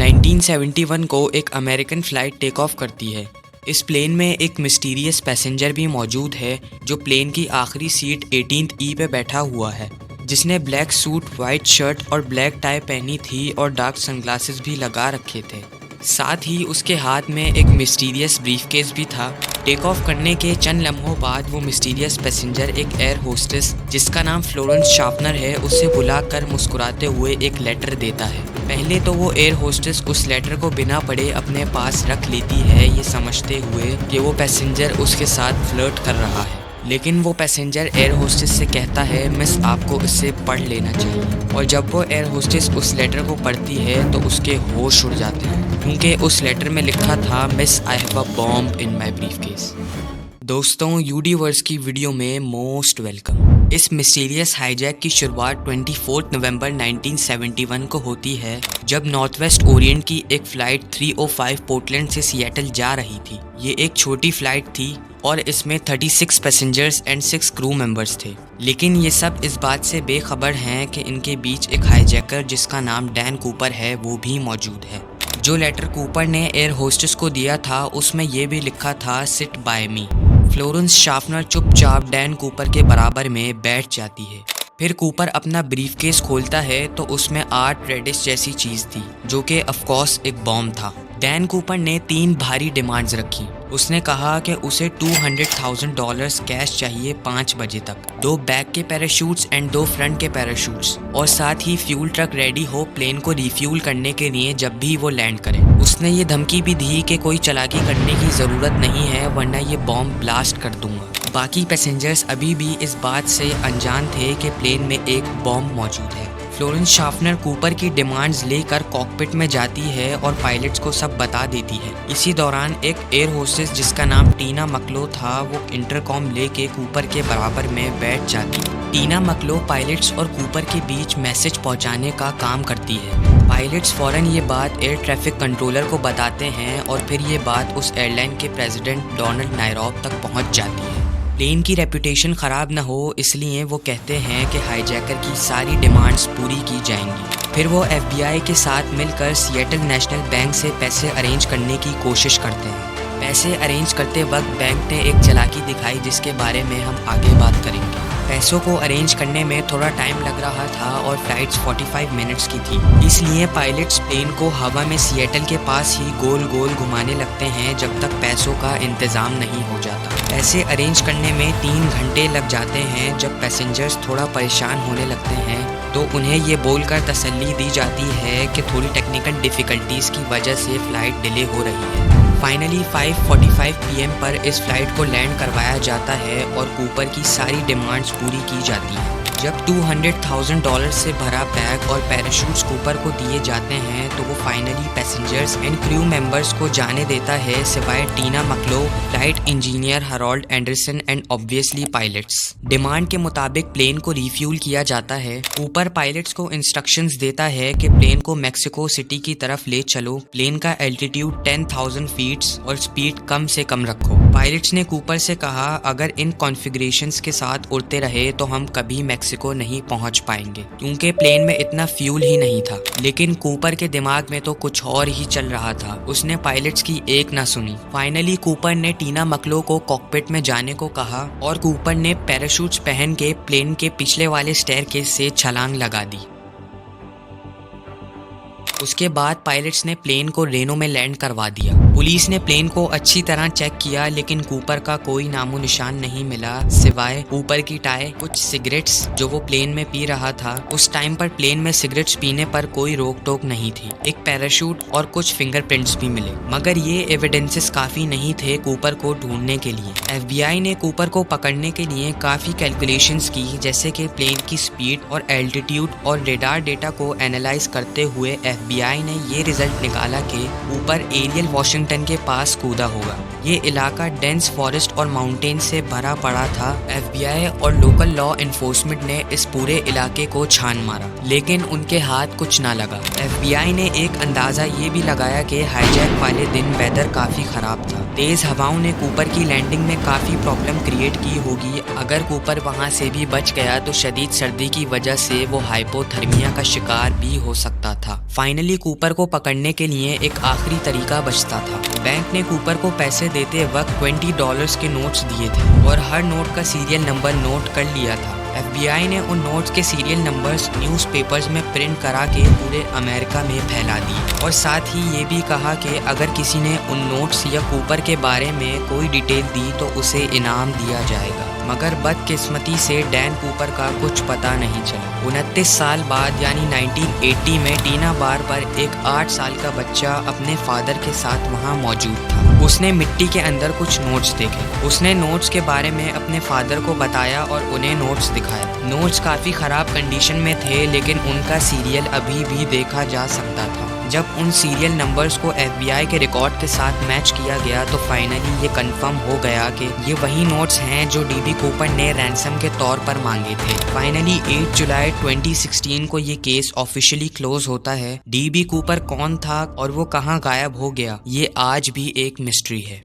1971 को एक American flight take off करती है। इस प्लेन में एक मिस्टीरियस पैसेंजर भी मौजूद है जो प्लेन की आखिरी सीट 18th ई पे बैठा हुआ है, जिसने ब्लैक सूट, वाइट शर्ट और ब्लैक टाई पहनी थी और डार्क सनग्लासेस भी लगा रखे थे। साथ ही उसके हाथ में एक मिस्टीरियस ब्रीफकेस भी था। टेक ऑफ करने के चंद लम्हों बाद वो मिस्टीरियस पैसेंजर एक एयर होस्टेस जिसका नाम फ्लोरेंस शार्पनर है उसे बुलाकर मुस्कुराते हुए एक लेटर देता है। पहले तो वो एयर होस्टेस उस लेटर को बिना पढ़े अपने पास रख लेती है, ये समझते हुए कि वो पैसेंजर उसके साथ फ्लर्ट कर रहा है। लेकिन वो पैसेंजर एयर होस्टेस से कहता है, मिस आपको इसे पढ़ लेना चाहिए। और जब वो एयर होस्टेस उस लेटर को पढ़ती है तो उसके होश उड़ जाते हैं, क्योंकि उस लेटर में लिखा था, miss I have a bomb in my briefcase. दोस्तों, यूडीवर्स की वीडियो में मोस्ट वेलकम। इस मिस्टीरियस हाईजैक की शुरुआत 24 नवंबर 1971 को होती है, जब नॉर्थ वेस्ट ओरिएंट की एक फ़्लाइट 305 पोर्टलैंड से सिएटल जा रही थी। ये एक छोटी फ़्लाइट थी और इसमें 36 पैसेंजर्स एंड 6 क्रू मेंबर्स थे। लेकिन ये सब इस बात से बेखबर हैं कि इनके बीच एक हाईजैकर जिसका नाम डैन कूपर है वो भी मौजूद है। जो लेटर कूपर ने एयर होस्टेस को दिया था उसमें ये भी लिखा था, sit by me. Florence sharpener चुपचाप डैन कूपर के बराबर में बैठ जाती है। फिर कूपर अपना ब्रीफकेस खोलता है तो उसमें 8 रेडिश जैसी चीज़ थी, जो कि ऑफकोर्स एक बॉम्ब था। डैन कूपर ने 3 भारी डिमांड्स रखी। उसने कहा कि उसे $200,000 कैश चाहिए 5 बजे तक, 2 बैक के पैराशूट्स एंड 2 फ्रंट के पैराशूट्स, और साथ ही फ्यूल ट्रक रेडी हो प्लेन को रिफ्यूल करने के लिए जब भी वो लैंड करे। उसने ये धमकी भी दी कि कोई चालाकी करने की ज़रूरत नहीं है, वरना ये बॉम्ब ब्लास्ट कर दूंगा। बाकी पैसेंजर्स अभी भी इस बात से अनजान थे कि प्लेन में एक बॉम्ब मौजूद है। फ्लोरेंस शार्पनर कूपर की डिमांड्स लेकर कॉकपिट में जाती है और पायलट्स को सब बता देती है। इसी दौरान एक एयर होस्टेस जिसका नाम टीना मकलो था, वो इंटरकॉम लेके कूपर के बराबर में बैठ जाती है। टीना मकलो पायलट्स और कूपर के बीच मैसेज पहुंचाने का काम करती है। पायलट्स फ़ौरन ये बात एयर ट्रैफिक कंट्रोलर को बताते हैं और फिर ये बात उस एयरलाइन के प्रेसिडेंट डोनाल्ड नायरॉब तक पहुँच जाती है। प्लेन की रेपुटेशन ख़राब न हो इसलिए वो कहते हैं कि हाईजैकर की सारी डिमांड्स पूरी की जाएंगी। फिर वो FBI के साथ मिलकर सिएटल नेशनल बैंक से पैसे अरेंज करने की कोशिश करते हैं। पैसे अरेंज करते वक्त बैंक ने एक चालाकी दिखाई जिसके बारे में हम आगे बात करेंगे। पैसों को अरेंज करने में थोड़ा टाइम लग रहा था और फ्लाइट्स 45 मिनट्स की थी, इसलिए पायलट्स प्लेन को हवा में सिएटल के पास ही गोल गोल घुमाने लगते हैं जब तक पैसों का इंतज़ाम नहीं हो जाता। पैसे अरेंज करने में 3 घंटे लग जाते हैं। जब पैसेंजर्स थोड़ा परेशान होने लगते हैं तो उन्हें ये बोलकर तसल्ली दी जाती है कि थोड़ी टेक्निकल डिफ़िकल्टीज़ की वजह से फ़्लाइट डिले हो रही है। फाइनली 5:45 PM पर इस फ्लाइट को लैंड करवाया जाता है और कूपर की सारी डिमांड्स पूरी की जाती हैं। जब $200,000 से भरा बैग और पैराशूट्स कूपर को दिए जाते हैं तो वो finally passengers and crew members को जाने देता है, सिवाय Tina Macklow, flight engineer Harold Anderson and obviously pilots. Demand के मुताबिक प्लेन को रिफ्यूल किया जाता है। कूपर पायलट्स को इंस्ट्रक्शंस देता है कि प्लेन को मैक्सिको सिटी की तरफ ले चलो। प्लेन का एल्टीट्यूड 10,000 फीट्स और स्पीड कम से कम रखो। पायलट्स ने कूपर से कहा, अगर इन कॉन्फ़िगरेशंस के साथ उड़ते रहे तो हम कभी मैक्सिको नहीं पहुंच पाएंगे, क्योंकि प्लेन में इतना फ्यूल ही नहीं था। लेकिन कूपर के दिमाग में तो कुछ और ही चल रहा था। उसने पायलट्स की एक ना सुनी। फाइनली कूपर ने टीना मकलो को कॉकपिट में जाने को कहा और कूपर ने पैराशूट्स पहन के प्लेन के पिछले वाले स्टेयरकेस से छलांग लगा दी। उसके बाद पायलट्स ने प्लेन को रेनो में लैंड करवा दिया। पुलिस ने प्लेन को अच्छी तरह चेक किया, लेकिन कूपर का कोई नामो निशान नहीं मिला, सिवाय कूपर की टाई, कुछ सिगरेट्स जो वो प्लेन में पी रहा था। उस टाइम पर प्लेन में सिगरेट्स पीने पर कोई रोक टोक नहीं थी। एक पैराशूट और कुछ फिंगरप्रिंट्स भी मिले, मगर ये एविडेंसेस काफ़ी नहीं थे कूपर को ढूंढने के लिए। FBI ने कूपर को पकड़ने के लिए काफ़ी कैलकुलेशंस की, जैसे कि प्लेन की स्पीड और एल्टीट्यूड और रेडार डेटा को एनालाइज करते हुए FBI ने ये रिजल्ट निकाला कि कूपर एरियल वाशिंगटन के पास कूदा होगा। ये इलाका डेंस फॉरेस्ट और माउंटेन से भरा पड़ा था। FBI और लोकल लॉ एनफोर्समेंट ने इस पूरे इलाके को छान मारा, लेकिन उनके हाथ कुछ ना लगा। FBI ने एक अंदाजा ये भी लगाया कि हाईजैक वाले दिन वेदर काफी खराब था। तेज हवाओं ने कूपर की लैंडिंग में काफी प्रॉब्लम क्रिएट की होगी। अगर कूपर वहां से भी बच गया तो शदीद सर्दी की वजह से वो हाइपोथर्मिया का शिकार भी हो सकता था। फाइनली कूपर को पकड़ने के लिए एक आखिरी तरीका बचता था। बैंक ने कूपर को पैसे देते वक्त $20 के नोट्स दिए थे और हर नोट का सीरियल नंबर नोट कर लिया था। FBI ने उन नोट्स के सीरियल नंबर्स न्यूज़पेपर्स में प्रिंट करा के पूरे अमेरिका में फैला दिए और साथ ही ये भी कहा कि अगर किसी ने उन नोट्स या कूपर के बारे में कोई डिटेल दी तो उसे इनाम दिया जाएगा। मगर बदकिस्मती से डैन कूपर का कुछ पता नहीं चला। 29 साल बाद यानी 1980 में टीना बार पर एक 8 साल का बच्चा अपने फादर के साथ वहाँ मौजूद था। उसने मिट्टी के अंदर कुछ नोट्स देखे। उसने नोट्स के बारे में अपने फादर को बताया और उन्हें नोट्स दिखाया। नोट्स काफ़ी ख़राब कंडीशन में थे, लेकिन उनका सीरियल अभी भी देखा जा सकता था। जब उन सीरियल नंबर्स को FBI के रिकॉर्ड के साथ मैच किया गया तो फाइनली ये कंफर्म हो गया कि ये वही नोट्स हैं जो DB कूपर ने रैंसम के तौर पर मांगे थे। फाइनली 8 जुलाई 2016 को ये केस ऑफिशियली क्लोज होता है। DB कूपर कौन था और वो कहाँ गायब हो गया, ये आज भी एक मिस्ट्री है।